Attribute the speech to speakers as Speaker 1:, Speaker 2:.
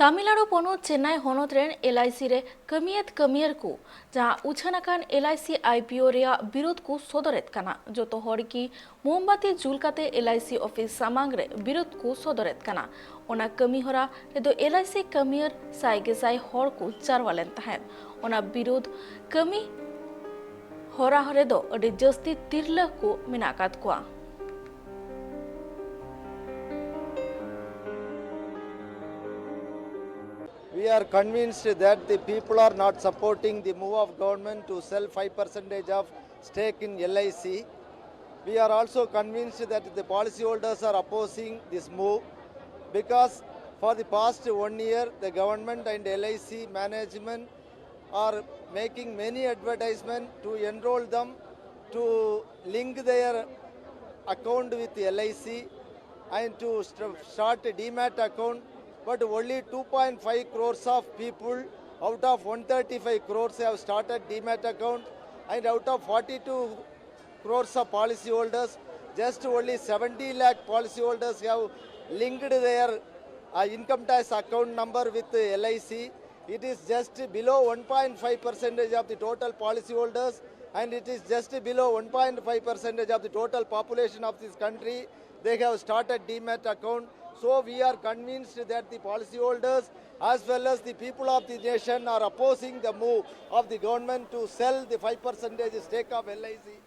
Speaker 1: Tamil Nadu ponot Chennai honotren LIC re kamier ku jaha uchanakan LIC IPO rea birod ku sodoret kana joto hor ki mombati julkate LIC office samang re birod ku sodoret kana ona kami hora redo LIC kamier sai hor ku charwalen tahen ona birod kami hora hore do adi jasti tirla ku minakat kwa
Speaker 2: We are convinced that the people are not supporting the move of government to sell 5% of stake in LIC. We are also convinced that the policyholders are opposing this move because for the past 1 year, the government and LIC management are making many advertisements to enroll them, to link their account with LIC and to start a demat account, but only 2.5 crores of people out of 135 crores have started demat account, and out of 42 crores of policyholders, just only 70 lakh policyholders have linked their income tax account number with LIC. It is just below 1.5% of the total policyholders, and it is just below 1.5% of the total population of this country. They have started demat account. So we are convinced that the policyholders as well as the people of the nation are opposing the move of the government to sell the 5% stake of LIC.